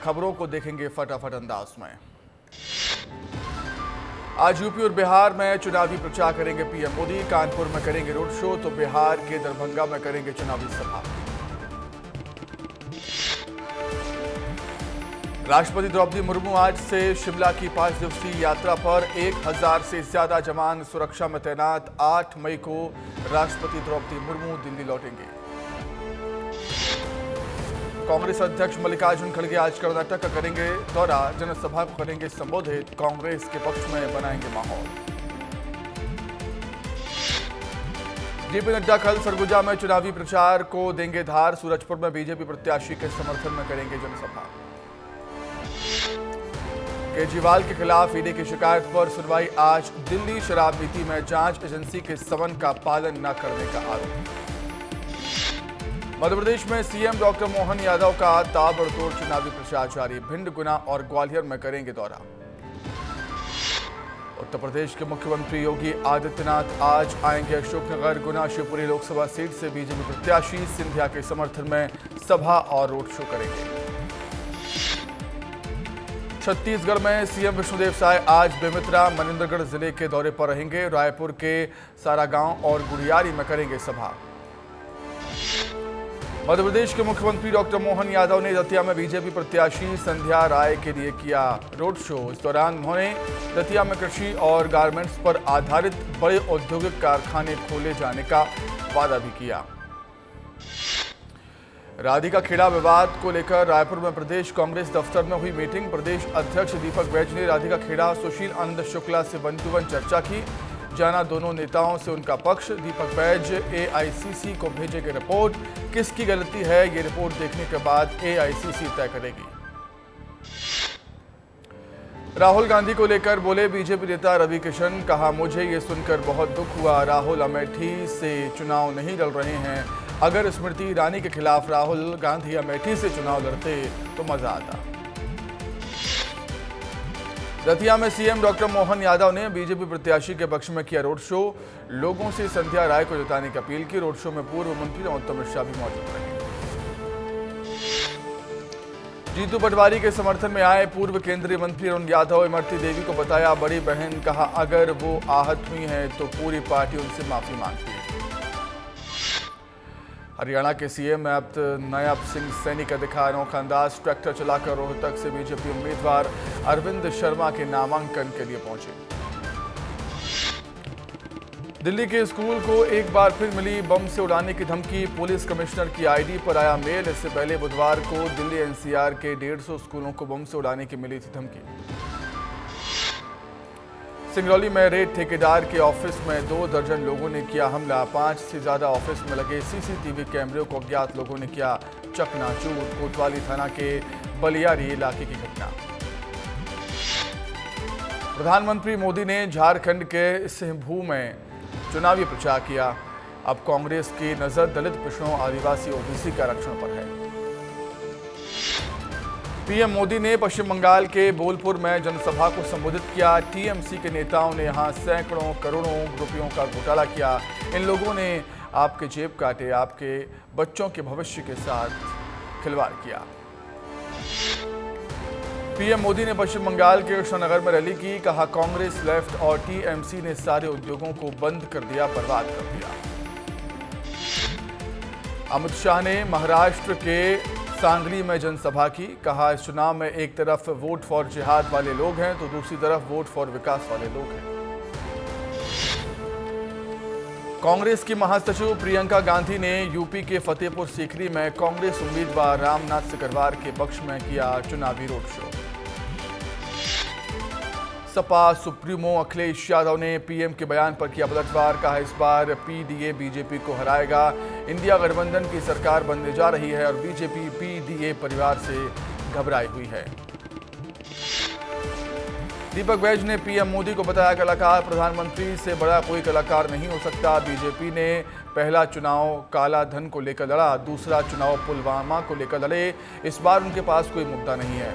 खबरों को देखेंगे फटाफट अंदाज में। आज यूपी और बिहार में चुनावी प्रचार करेंगे पीएम मोदी। कानपुर में करेंगे रोड शो तो बिहार के दरभंगा में करेंगे चुनावी सभा। राष्ट्रपति द्रौपदी मुर्मू आज से शिमला की 5 दिवसीय यात्रा पर 1000 से ज्यादा जवान सुरक्षा में तैनात। 8 मई को राष्ट्रपति द्रौपदी मुर्मू दिल्ली लौटेंगे। कांग्रेस अध्यक्ष मल्लिकार्जुन खड़गे आज कर्नाटक का करेंगे दौरा। जनसभा को करेंगे संबोधित। कांग्रेस के पक्ष में बनाएंगे माहौल। जेपी नड्डा कल सरगुजा में चुनावी प्रचार को देंगे धार। सूरजपुर में बीजेपी प्रत्याशी के समर्थन में करेंगे जनसभा। केजरीवाल के खिलाफ ईडी की शिकायत पर सुनवाई आज। दिल्ली शराब नीति में जांच एजेंसी के समन का पालन न करने का आरोप। मध्य प्रदेश में सीएम डॉक्टर मोहन यादव का ताबड़तोड़ चुनावी प्रचार जारी। भिंड, गुना और ग्वालियर में करेंगे दौरा। उत्तर प्रदेश के मुख्यमंत्री योगी आदित्यनाथ आज आएंगे अशोकनगर। गुना शिवपुरी लोकसभा सीट से बीजेपी प्रत्याशी सिंधिया के समर्थन में सभा और रोड शो करेंगे। छत्तीसगढ़ में सीएम विष्णुदेव साय आज बेमित्रा, मनेंद्रगढ़ जिले के दौरे पर रहेंगे। रायपुर के सारागांव और गुड़ियारी में करेंगे सभा। मध्य प्रदेश के मुख्यमंत्री डॉक्टर मोहन यादव ने दतिया में बीजेपी प्रत्याशी संध्या राय के लिए किया रोड शो। इस दौरान उन्होंने दतिया में कृषि और गारमेंट्स पर आधारित बड़े औद्योगिक कारखाने खोले जाने का वादा भी किया। राधिका खेड़ा विवाद को लेकर रायपुर में प्रदेश कांग्रेस दफ्तर में हुई मीटिंग। प्रदेश अध्यक्ष दीपक बैज ने राधिका खेड़ा, सुशील आनंद शुक्ला से 1 to 1 चर्चा की। जाना दोनों नेताओं से उनका पक्ष। दीपक बैज एआईसीसी को भेजेंगे रिपोर्ट। किसकी गलती है ये रिपोर्ट देखने के बाद एआईसीसी तय करेगी। राहुल गांधी को लेकर बोले बीजेपी नेता रवि किशन। कहा, मुझे ये सुनकर बहुत दुख हुआ। राहुल अमेठी से चुनाव नहीं लड़ रहे हैं। अगर स्मृति ईरानी के खिलाफ राहुल गांधी अमेठी से चुनाव लड़ते तो मजा आता। दतिया में सीएम डॉक्टर मोहन यादव ने बीजेपी प्रत्याशी के पक्ष में किया रोड शो। लोगों से संध्या राय को जिताने की अपील की। रोड शो में पूर्व मंत्री नरोत्तम मिश्रा भी मौजूद रहे। जीतू पटवारी के समर्थन में आए पूर्व केंद्रीय मंत्री अरुण यादव इमरती देवी को बताया बड़ी बहन। कहा, अगर वो आहत हुई हैं तो पूरी पार्टी उनसे माफी मांगती है। हरियाणा के सीएम नायब सिंह सैनी का दिखा अनोखा अंदाज। ट्रैक्टर चलाकर रोहतक से बीजेपी उम्मीदवार अरविंद शर्मा के नामांकन के लिए पहुंचे। दिल्ली के स्कूल को एक बार फिर मिली बम से उड़ाने की धमकी। पुलिस कमिश्नर की आईडी पर आया मेल। इससे पहले बुधवार को दिल्ली एनसीआर के 150 स्कूलों को बम से उड़ाने की मिली थी धमकी। सिंगरौली में रेड ठेकेदार के ऑफिस में 2 दर्जन लोगों ने किया हमला। 5 से ज्यादा ऑफिस में लगे सीसीटीवी कैमरे को अज्ञात लोगों ने किया चकनाचूर। कोतवाली थाना के बलियारी इलाके की घटना। प्रधानमंत्री मोदी ने झारखंड के सिंहभू में चुनावी प्रचार किया। अब कांग्रेस की नजर दलित, पिछड़ों, आदिवासी, ओबीसी के आरक्षण पर है। पीएम मोदी ने पश्चिम बंगाल के बोलपुर में जनसभा को संबोधित किया। टीएमसी के नेताओं ने यहां सैकड़ों करोड़ों रुपयों का घोटाला किया। इन लोगों ने आपके जेब काटे, आपके बच्चों के भविष्य के साथ खिलवाड़ किया। पीएम मोदी ने पश्चिम बंगाल के कृष्णनगर में रैली की। कहा, कांग्रेस, लेफ्ट और टीएमसी ने सारे उद्योगों को बंद कर दिया, बर्बाद कर दिया। अमित शाह ने महाराष्ट्र के सांगली में जनसभा की। कहा, इस चुनाव में एक तरफ वोट फॉर जिहाद वाले लोग हैं तो दूसरी तरफ वोट फॉर विकास वाले लोग हैं। कांग्रेस की महासचिव प्रियंका गांधी ने यूपी के फतेहपुर सीकरी में कांग्रेस उम्मीदवार रामनाथ सिकरवार के पक्ष में किया चुनावी road show. Sapa supremo Akhilesh Yadav ने पीएम के बयान पर किया पलटवार। कहा, इस बार पीडीए बीजेपी को हराएगा। इंडिया गठबंधन की सरकार बनने जा रही है और बीजेपी पीडीए परिवार से घबराई हुई है। दीपक बैज ने पीएम मोदी को बताया, कलाकार प्रधानमंत्री से बड़ा कोई कलाकार नहीं हो सकता। बीजेपी ने पहला चुनाव काला धन को लेकर लड़ा, दूसरा चुनाव पुलवामा को लेकर लड़े। इस बार उनके पास कोई मुद्दा नहीं है।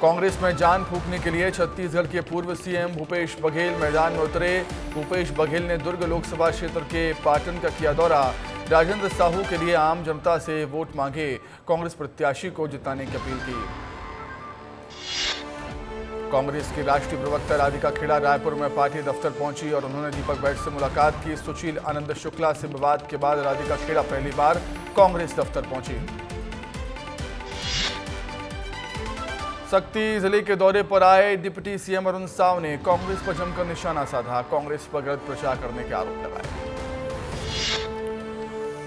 कांग्रेस में जान फूंकने के लिए छत्तीसगढ़ के पूर्व सीएम भूपेश बघेल मैदान में उतरे। भूपेश बघेल ने दुर्ग लोकसभा क्षेत्र के पाटन का किया दौरा। राजेंद्र साहू के लिए आम जनता से वोट मांगे, कांग्रेस प्रत्याशी को जिताने की अपील की। कांग्रेस की राष्ट्रीय प्रवक्ता राधिका खेड़ा रायपुर में पार्टी दफ्तर पहुंची और उन्होंने दीपक बैज से मुलाकात की। सुशील आनंद शुक्ला से विवाद के बाद राधिका खेड़ा पहली बार कांग्रेस दफ्तर पहुंची। सक्ती जिले के दौरे पर आए डिप्टी सीएम अरुण साव ने कांग्रेस पर जमकर निशाना साधा, कांग्रेस पर गलत प्रचार करने के आरोप लगाए।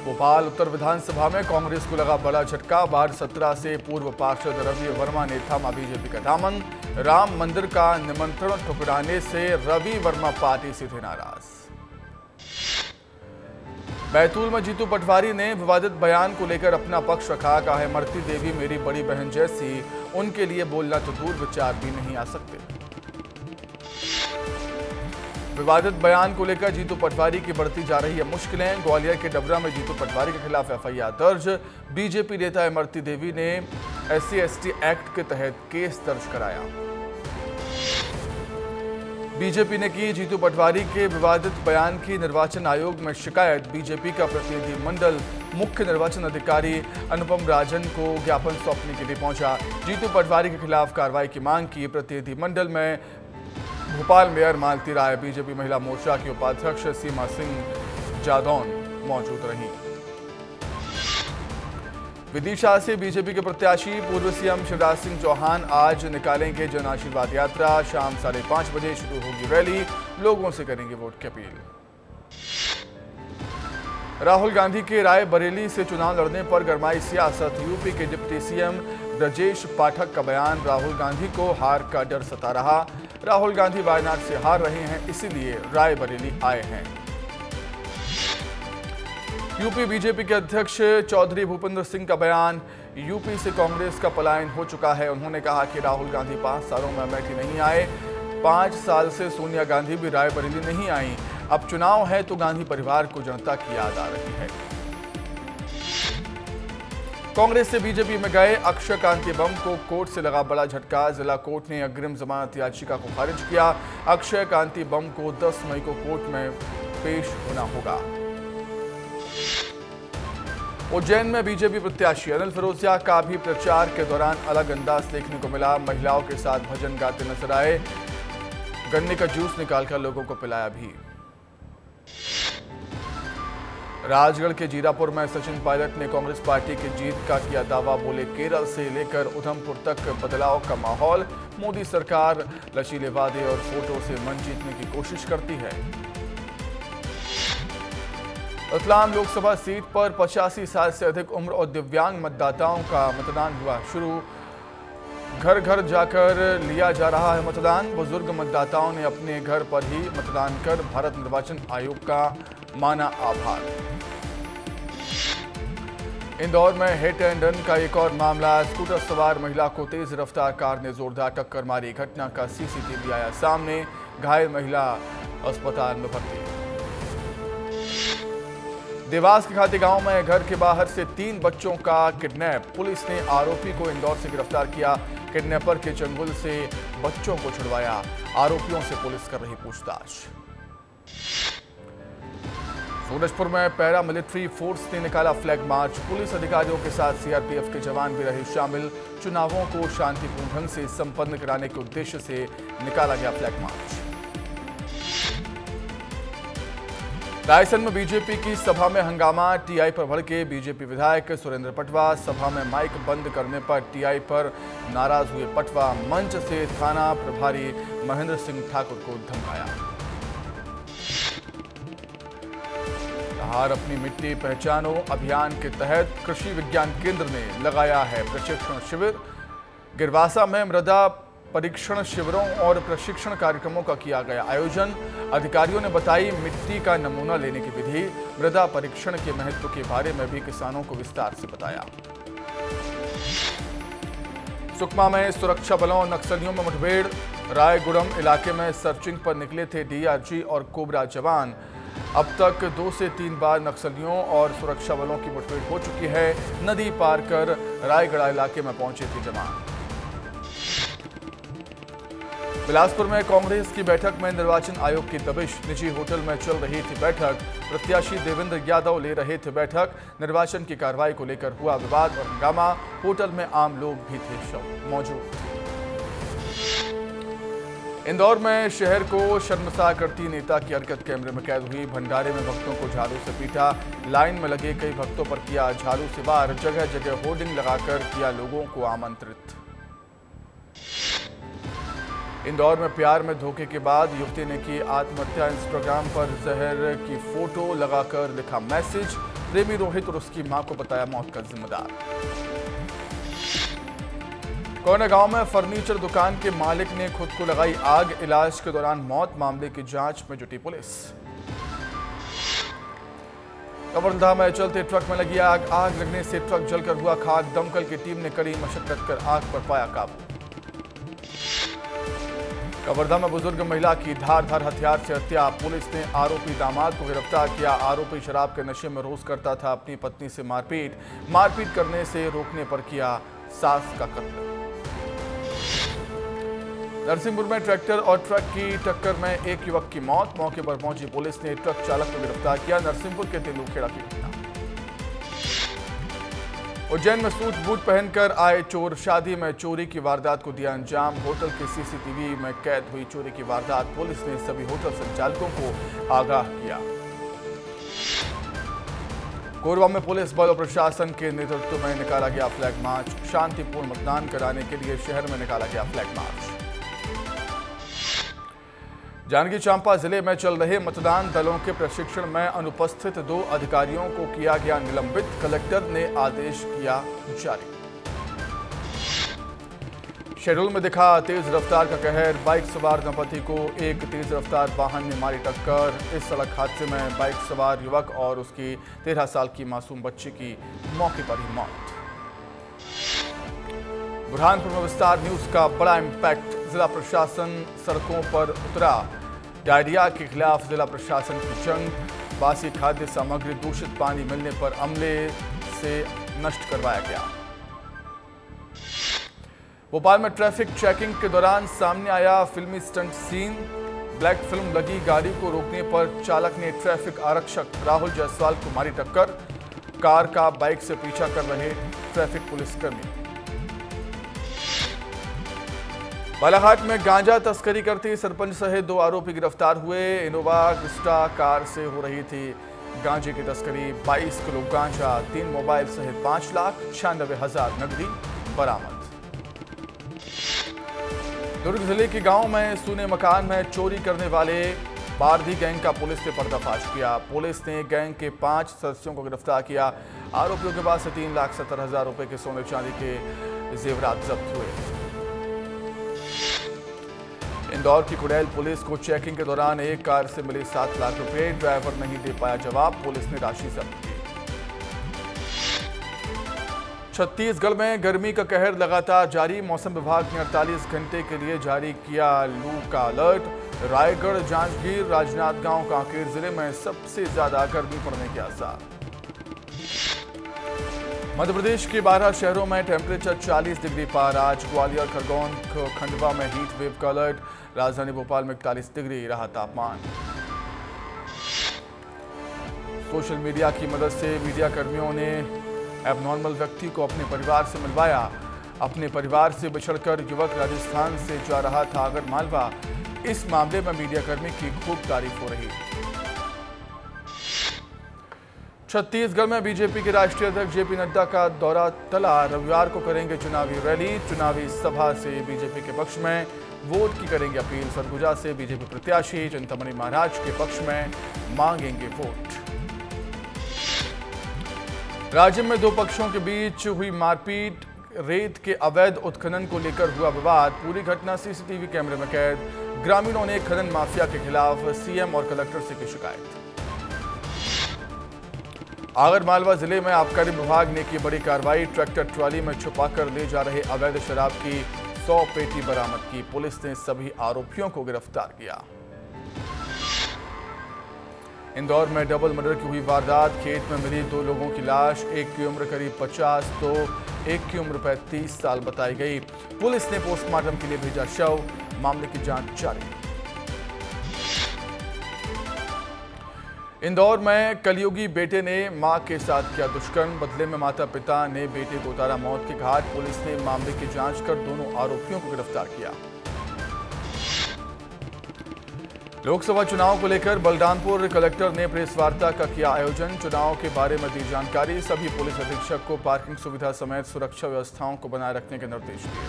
भोपाल उत्तर विधानसभा में कांग्रेस को लगा बड़ा झटका, वार्ड 17 से पूर्व पार्षद रवि वर्मा ने थामा बीजेपी का दामन। राम मंदिर का निमंत्रण ठुकराने से रवि वर्मा पार्टी से थे नाराज। बैतूल में जीतू पटवारी ने विवादित बयान को लेकर अपना पक्ष रखा, कहा है मरती देवी मेरी बड़ी बहन जैसी, उनके लिए बोलना तो दूर विचार भी नहीं आ सकते। विवादित बयान को लेकर जीतू पटवारी की बढ़ती जा रही है मुश्किलें। ग्वालियर के डबरा में जीतू पटवारी के खिलाफ एफआईआर दर्ज। बीजेपी नेता इमरती देवी ने SC/ST एक्ट के तहत केस दर्ज कराया। बीजेपी ने की जीतू पटवारी के विवादित बयान की निर्वाचन आयोग में शिकायत। बीजेपी का प्रतिनिधि मंडल मुख्य निर्वाचन अधिकारी अनुपम राजन को ज्ञापन सौंपने के लिए पहुंचा। जीतू पटवारी के खिलाफ कार्रवाई की मांग की। प्रतिनिधि मंडल में भोपाल मेयर मालती राय, बीजेपी महिला मोर्चा की उपाध्यक्ष सीमा सिंह जादौन मौजूद रहीं। विदिशा से बीजेपी के प्रत्याशी पूर्व सीएम शिवराज सिंह चौहान आज निकालेंगे जन आशीर्वाद यात्रा। शाम 5:30 बजे शुरू होगी रैली, लोगों से करेंगे वोट की अपील। राहुल गांधी के रायबरेली से चुनाव लड़ने पर गरमाई सियासत। यूपी के डिप्टी सीएम ब्रजेश पाठक का बयान, राहुल गांधी को हार का डर सता रहा। राहुल गांधी वायनाड से हार रहे हैं, इसीलिए रायबरेली आए हैं। यूपी बीजेपी के अध्यक्ष चौधरी भूपेंद्र सिंह का बयान, यूपी से कांग्रेस का पलायन हो चुका है। उन्होंने कहा कि राहुल गांधी 5 सालों में अमेठी नहीं आए, 5 साल से सोनिया गांधी भी रायबरेली नहीं आई। अब चुनाव है तो गांधी परिवार को जनता की याद आ रही है। कांग्रेस से बीजेपी में गए अक्षय कांति बम को कोर्ट से लगा बड़ा झटका। जिला कोर्ट ने अग्रिम जमानत याचिका को खारिज किया। अक्षय कांति बम को 10 मई को कोर्ट में पेश होना होगा। उज्जैन में बीजेपी प्रत्याशी अनिल फिरोजिया का भी प्रचार के दौरान अलग अंदाज देखने को मिला। महिलाओं के साथ भजन गाते नजर आए, गन्ने का जूस निकालकर लोगों को पिलाया भी। राजगढ़ के जीरापुर में सचिन पायलट ने कांग्रेस पार्टी की जीत का किया दावा। बोले केरल से लेकर उधमपुर तक बदलाव का माहौल। मोदी सरकार लचीले वादे और फोटो से मन जीतने की कोशिश करती है। रतलाम लोकसभा सीट पर 85 साल से अधिक उम्र और दिव्यांग मतदाताओं का मतदान हुआ शुरू। घर घर जाकर लिया जा रहा है मतदान। बुजुर्ग मतदाताओं ने अपने घर पर ही मतदान कर भारत निर्वाचन आयोग का माना आभार। इंदौर में हिट एंड रन का एक और मामला। स्कूटर सवार महिला को तेज रफ्तार कार ने जोरदार टक्कर मारी। घटना का सीसीटीवी आया सामने। घायल महिला अस्पताल में भर्ती। देवास के खाती गांव में घर के बाहर से 3 बच्चों का किडनैप। पुलिस ने आरोपी को इंदौर से गिरफ्तार किया। किडनैपर के चंगुल से बच्चों को छुड़वाया। आरोपियों से पुलिस कर रही पूछताछ। सूरजपुर में पैरा मिलिट्री फोर्स ने निकाला फ्लैग मार्च। पुलिस अधिकारियों के साथ सीआरपीएफ के जवान भी रहे शामिल। चुनावों को शांतिपूर्ण ढंग से संपन्न कराने के उद्देश्य से निकाला गया फ्लैग मार्च। रायसेन में बीजेपी की सभा में हंगामा। टीआई पर भड़के बीजेपी विधायक सुरेंद्र पटवा। सभा में माइक बंद करने पर टीआई पर नाराज हुए पटवा। मंच से थाना प्रभारी महेंद्र सिंह ठाकुर को धमकाया। हार अपनी मिट्टी पहचानो अभियान के तहत कृषि विज्ञान केंद्र ने लगाया है प्रशिक्षण शिविर। गिरवासा में मृदा परीक्षण शिविरों और प्रशिक्षण कार्यक्रमों का किया गया आयोजन। अधिकारियों ने बताई मिट्टी का नमूना लेने की विधि। मृदा परीक्षण के महत्व के बारे में भी किसानों को विस्तार से बताया। सुकमा में सुरक्षा बलों और नक्सलियों में मुठभेड़। रायगुड़म इलाके में सर्चिंग पर निकले थे डीआरजी और कोबरा जवान। अब तक 2 से 3 बार नक्सलियों और सुरक्षा बलों की मुठभेड़ हो चुकी है। नदी पार कर रायगढ़ इलाके में पहुंचे थे जवान। बिलासपुर में कांग्रेस की बैठक में निर्वाचन आयोग की दबिश। निजी होटल में चल रही थी बैठक। प्रत्याशी देवेंद्र यादव ले रहे थे बैठक। निर्वाचन की कार्रवाई को लेकर हुआ विवाद और हंगामा। होटल में आम लोग भी थे मौजूद। इंदौर में शहर को शर्मसार करती नेता की हरकत कैमरे में कैद हुई। भंडारे में भक्तों को झाड़ू से पीटा। लाइन में लगे कई भक्तों पर किया झाड़ू से वार। जगह जगह होर्डिंग लगाकर किया लोगों को आमंत्रित। इंदौर में प्यार में धोखे के बाद युवती ने की आत्महत्या। इंस्टाग्राम पर जहर की फोटो लगाकर लिखा मैसेज। प्रेमी रोहित और उसकी मां को बताया मौत का जिम्मेदार। कोयना गांव में फर्नीचर दुकान के मालिक ने खुद को लगाई आग। इलाज के दौरान मौत। मामले की जांच में जुटी पुलिस। कवर्धा में चलते ट्रक में लगी आग। आग लगने से ट्रक जलकर हुआ खाक। दमकल की टीम ने कड़ी मशक्कत कर आग पर पाया काबू। कवर्धा में बुजुर्ग महिला की धार हथियार से हत्या। पुलिस ने आरोपी दामाद को गिरफ्तार किया। आरोपी शराब के नशे में रोज करता था अपनी पत्नी से मारपीट करने से रोकने पर किया सास का कत्ल। नरसिंहपुर में ट्रैक्टर और ट्रक की टक्कर में एक युवक की मौत। मौके पर पहुंची पुलिस ने ट्रक चालक को गिरफ्तार किया। नरसिंहपुर के तेंदुखेड़ा की घटना। उज्जैन में सूट बूट पहनकर आए चोर। शादी में चोरी की वारदात को दिया अंजाम। होटल के सीसीटीवी में कैद हुई चोरी की वारदात। पुलिस ने सभी होटल संचालकों को आगाह किया। कोरबा में पुलिस बल और प्रशासन के नेतृत्व में निकाला गया फ्लैग मार्च। शांतिपूर्ण मतदान कराने के लिए शहर में निकाला गया फ्लैग मार्च। जांजगीर चांपा जिले में चल रहे मतदान दलों के प्रशिक्षण में अनुपस्थित 2 अधिकारियों को किया गया निलंबित। कलेक्टर ने आदेश किया जारी। शहडोल में दिखा तेज रफ्तार का कहर। बाइक सवार दंपति को एक तेज रफ्तार वाहन ने मारी टक्कर। इस सड़क हादसे में बाइक सवार युवक और उसकी 13 साल की मासूम बच्ची की मौके पर ही मौत। बुरहानपुर में विस्तार न्यूज का बड़ा इम्पैक्ट। जिला प्रशासन सड़कों पर उतरा। डायरिया के खिलाफ जिला प्रशासन की जंग। बासी खाद्य सामग्री दूषित पानी मिलने पर अमले से नष्ट करवाया गया। भोपाल में ट्रैफिक चेकिंग के दौरान सामने आया फिल्मी स्टंट सीन। ब्लैक फिल्म लगी गाड़ी को रोकने पर चालक ने ट्रैफिक आरक्षक राहुल जायसवाल को मारी टक्कर। कार का बाइक से पीछा कर रहे ट्रैफिक पुलिसकर्मी। बालाघाट में गांजा तस्करी करते सरपंच सहित 2 आरोपी गिरफ्तार हुए। इनोवा क्रिस्टा कार से हो रही थी गांजे की तस्करी। 22 किलो गांजा, 3 मोबाइल सहित 5,96,000 नकदी बरामद। दुर्ग जिले के गांव में सूने मकान में चोरी करने वाले बारदी गैंग का पुलिस ने पर्दाफाश किया। पुलिस ने गैंग के 5 सदस्यों को गिरफ्तार किया। आरोपियों के पास से 3,70,000 रुपए के सोने चांदी के जेवरात जब्त हुए। इंदौर की कुड़ैल पुलिस को चेकिंग के दौरान एक कार से मिले 7 लाख रुपए। ड्राइवर नहीं दे पाया जवाब। पुलिस ने राशि जब्त की। छत्तीसगढ़ में गर्मी का कहर लगातार जारी। मौसम विभाग ने 48 घंटे के लिए जारी किया लू का अलर्ट। रायगढ़, जांजगीर, राजनांदगांव, कांकेर जिले में सबसे ज्यादा गर्मी पड़ने के आसार। मध्य प्रदेश के 12 शहरों में टेम्परेचर 40 डिग्री पार। आज ग्वालियर, खरगोन, खंडवा में हीट वेव का अलर्ट। राजधानी भोपाल में 41 डिग्री रहा तापमान। सोशल मीडिया की मदद से मीडिया कर्मियों ने एबनॉर्मल व्यक्ति को अपने परिवार से मिलवाया। अपने परिवार से बिछड़कर युवक राजस्थान से जा रहा था आगर मालवा। इस मामले में मीडिया कर्मी की खूब तारीफ हो रही। छत्तीसगढ़ में बीजेपी के राष्ट्रीय अध्यक्ष जेपी नड्डा का दौरा टला। रविवार को करेंगे चुनावी रैली। चुनावी सभा से बीजेपी के पक्ष में वोट की करेंगे अपील। सरगुजा से बीजेपी प्रत्याशी चिंतामणि महाराज के पक्ष में मांगेंगे वोट। राज्य में 2 पक्षों के बीच हुई मारपीट। रेत के अवैध उत्खनन को लेकर हुआ विवाद। पूरी घटना सीसीटीवी कैमरे में कैद। ग्रामीणों ने खनन माफिया के खिलाफ सीएम और कलेक्टर से की शिकायत। आगर मालवा जिले में आबकारी विभाग ने की बड़ी कार्रवाई। ट्रैक्टर ट्रॉली में छुपाकर ले जा रहे अवैध शराब की 100 पेटी बरामद की। पुलिस ने सभी आरोपियों को गिरफ्तार किया। इंदौर में डबल मर्डर की हुई वारदात, खेत में मिली 2 लोगों की लाश, एक की उम्र करीब 50 तो एक की उम्र 35 साल बताई गई। पुलिस ने पोस्टमार्टम के लिए भेजा शव, मामले की जांच जारी। इंदौर में कलयुगी बेटे ने मां के साथ किया दुष्कर्म, बदले में माता पिता ने बेटे को उतारा मौत के घाट। पुलिस ने मामले की जांच कर दोनों आरोपियों को गिरफ्तार किया। लोकसभा चुनाव को लेकर बलरामपुर कलेक्टर ने प्रेस वार्ता का किया आयोजन, चुनाव के बारे में दी जानकारी। सभी पुलिस अधीक्षक को पार्किंग सुविधा समेत सुरक्षा व्यवस्थाओं को बनाए रखने के निर्देश दिए।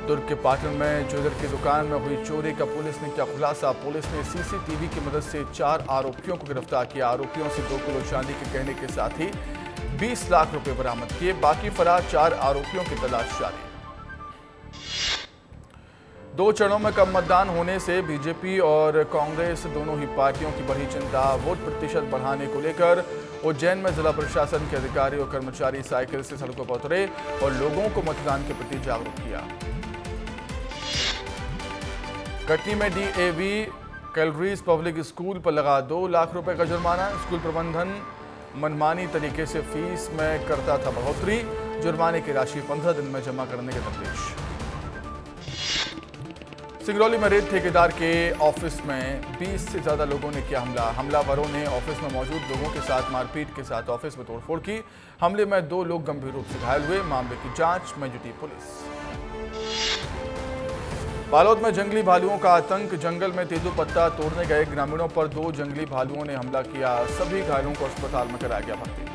दुर्ग के पाटन में ज्वेलर की दुकान में हुई चोरी का पुलिस ने किया खुलासा। पुलिस ने सीसीटीवी की मदद से 4 आरोपियों को गिरफ्तार किया। आरोपियों से 2 किलो चांदी के गहने के साथ ही 20 लाख रुपए बरामद किए। बाकी फरार 4 आरोपियों की तलाश जारी। 2 चरणों में कम मतदान होने से बीजेपी और कांग्रेस दोनों ही पार्टियों की बढ़ी चिंता। वोट प्रतिशत बढ़ाने को लेकर उज्जैन में जिला प्रशासन के अधिकारी और कर्मचारी साइकिल से सड़कों पर उतरे और लोगों को मतदान के प्रति जागरूक किया। कटनी में डीएवी कैलरीज पब्लिक स्कूल पर लगा 2 लाख रुपए का जुर्माना। स्कूल प्रबंधन मनमानी तरीके से फीस में करता था बढ़ोतरी। जुर्माने की राशि 15 दिन में जमा करने के निर्देश। सिंगरौली में रेत ठेकेदार के ऑफिस में 20 से ज्यादा लोगों ने किया हमला। हमलावरों ने ऑफिस में मौजूद लोगों के साथ मारपीट के साथ ऑफिस में तोड़फोड़ की। हमले में 2 लोग गंभीर रूप से घायल हुए। मामले की जांच में जुटी पुलिस। बालोद में जंगली भालुओं का आतंक, जंगल में तेंदुपत्ता तोड़ने गए ग्रामीणों पर 2 जंगली भालुओं ने हमला किया। सभी घायलों को अस्पताल में कराया गया भर्ती।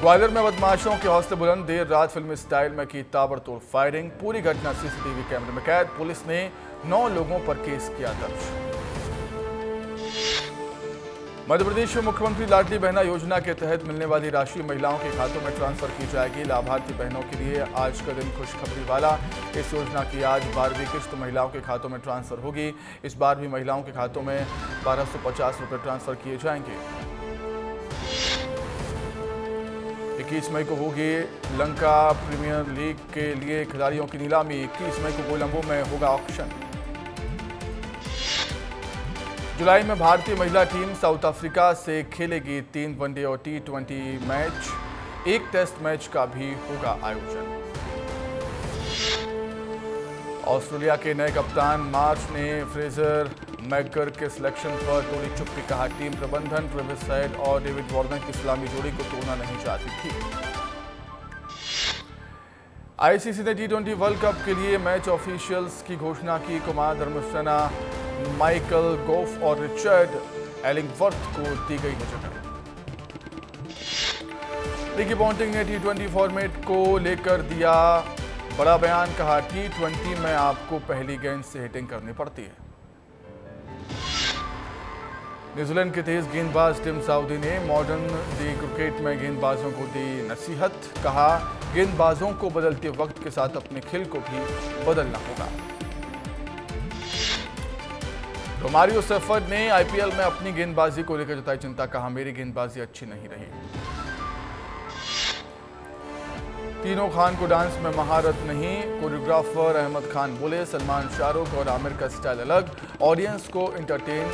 ग्वालियर में बदमाशों के हौसले बुलंद, देर रात फिल्मी स्टाइल में की ताबड़तोड़ फायरिंग। पूरी घटना सीसीटीवी कैमरे में कैद। पुलिस ने 9 लोगों पर केस किया दर्ज। मध्य प्रदेश में मुख्यमंत्री लाडली बहना योजना के तहत मिलने वाली राशि महिलाओं के खातों में ट्रांसफर की जाएगी। लाभार्थी बहनों के लिए आज का दिन खुशखबरी वाला। इस योजना की आज 12वीं किस्त महिलाओं के खातों में ट्रांसफर होगी। इस बार भी महिलाओं के खातों में 1250 रुपए ट्रांसफर किए जाएंगे। 21 मई को होगी लंका प्रीमियर लीग के लिए खिलाड़ियों की नीलामी। 21 मई को कोलंबो में होगा ऑक्शन। जुलाई में भारतीय महिला टीम साउथ अफ्रीका से खेलेगी 3 वनडे और T20 मैच। 1 टेस्ट मैच का भी होगा आयोजन। ऑस्ट्रेलिया के नए कप्तान मार्श ने फ्रेजर मैकगर के सिलेक्शन पर तोड़ी चुप्पी। कहा, टीम प्रबंधन ट्रेविस हेड और डेविड वार्नर की इस्लामी जोड़ी को तोड़ना नहीं चाहती थी। आईसीसी ने T20 वर्ल्ड कप के लिए मैच ऑफिशियल्स की घोषणा की। कुमार धर्मसेना, माइकल गोफ और रिचर्ड एलिंगवर्थ को दी गई है जगह। रिकी पॉन्टिंग ने T20 फॉर्मेट को लेकर दिया बड़ा बयान। कहा, T20 में आपको पहली गेंद से हिटिंग करनी पड़ती है। न्यूजीलैंड के तेज गेंदबाज टिम साउदी ने मॉडर्न डे क्रिकेट में गेंदबाजों को दी नसीहत। कहा, गेंदबाजों को बदलते वक्त के साथ अपने खेल को भी बदलना होगा। रोमारियो सेफर्ड ने आईपीएल में अपनी गेंदबाजी को लेकर जताई चिंता। कहा, मेरी गेंदबाजी अच्छी नहीं रही। तीनों खान को डांस में महारत नहीं। कोरियोग्राफर अहमद खान बोले, सलमान, शाहरुख और आमिर का स्टाइल अलग, ऑडियंस को एंटरटेन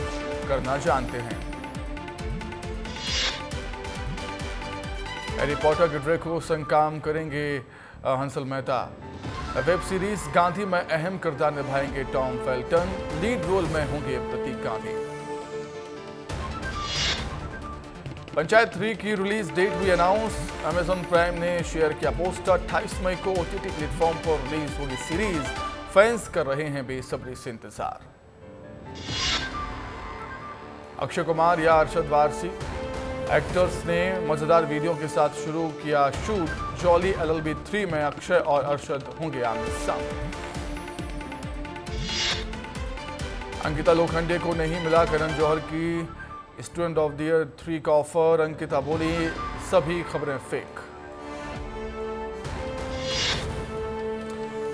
करना जानते हैं। हैरी पॉटर के ड्रेको संग काम करेंगे हंसल मेहता। वेब सीरीज गांधी में अहम किरदार निभाएंगे टॉम फेल्टन। लीड रोल में होंगे प्रतीक गांधी। पंचायत 3 की रिलीज डेट भी अनाउंस। अमेजॉन प्राइम ने शेयर किया पोस्टर। 28 मई को ओटीटी प्लेटफॉर्म पर रिलीज होगी सीरीज। फैंस कर रहे हैं बेसब्री से इंतजार। अक्षय कुमार या अरशद वारसी एक्टर्स ने मजेदार वीडियो के साथ शुरू किया शूट। जॉली LLB 3 में अक्षय और अरशद होंगे आमने सामने। अंकिता लोखंडे को नहीं मिला करण जौहर की स्टूडेंट ऑफ द ईयर 3 का ऑफर। अंकिता बोली, सभी खबरें फेक।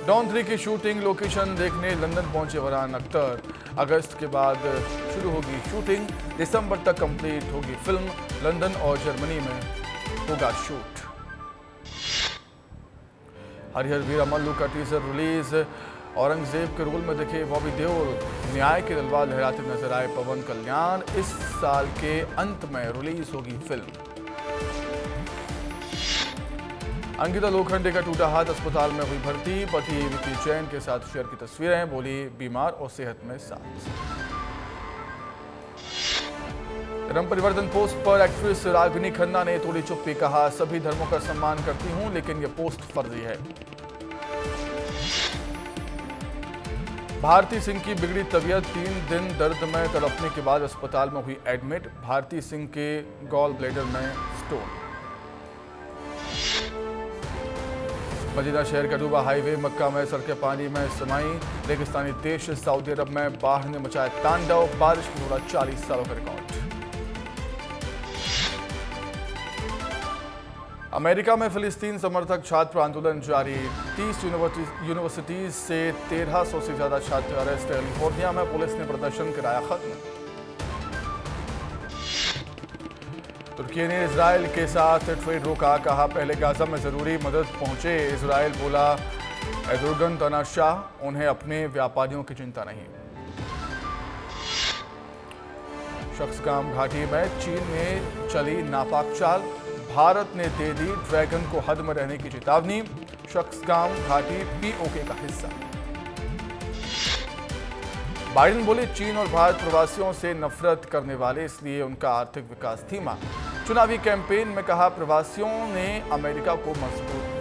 डॉन 3 की शूटिंग लोकेशन देखने लंदन पहुंचे फरहान अख्तर। अगस्त के बाद शुरू होगी शूटिंग। दिसंबर तक कंप्लीट होगी फिल्म। लंदन और जर्मनी में होगा शूट। हरिहर वीरा मल्लू का टीजर रिलीज। औरंगजेब के रोल में दिखे बॉबी देओल, न्याय की तलवार लहराते नजर आए पवन कल्याण। इस साल के अंत में रिलीज होगी फिल्म। अंकिता लोखंडे का टूटा हाथ, अस्पताल में हुई भर्ती। पति विकी जैन के साथ शेयर की तस्वीरें, बोली बीमार और सेहत में साथ। धर्म परिवर्तन पोस्ट पर एक्ट्रेस रागिनी खन्ना ने तोड़ी चुप्पी, कहा सभी धर्मों का सम्मान करती हूं लेकिन यह पोस्ट फर्जी है। भारती सिंह की बिगड़ी तबीयत, 3 दिन दर्द में तड़पने के बाद अस्पताल में हुई एडमिट। भारती सिंह के गॉल ब्लैडर में स्टोन। मदीना शहर का डूबा हाईवे, मक्का में सड़कें पानी में समाई। रेगिस्तानी देश सऊदी अरब में बाढ़ ने मचाया तांडव, बारिश में तोड़ा 40 सालों का रिकॉर्ड। अमेरिका में फिलिस्तीन समर्थक छात्र आंदोलन जारी, 30 यूनिवर्सिटीज से 1300 से ज्यादा छात्र अरेस्ट। कैलिफोर्निया में पुलिस ने प्रदर्शन कराया खत्म। तुर्की ने इजराइल के साथ ट्रेड रोका, कहा पहले गाजा में जरूरी मदद पहुंचे। इजराइल बोला एर्दोगन तनाशाह, उन्हें अपने व्यापारियों की चिंता नहीं। शख्सगाम घाटी में चीन में चली नापाक चाल, भारत ने दे दी ड्रैगन को हद में रहने की चेतावनी। शख्सगाम घाटी पीओके का हिस्सा। बाइडेन बोले चीन और भारत प्रवासियों से नफरत करने वाले, इसलिए उनका आर्थिक विकास धीमा। चुनावी कैंपेन में कहा प्रवासियों ने अमेरिका को मजबूत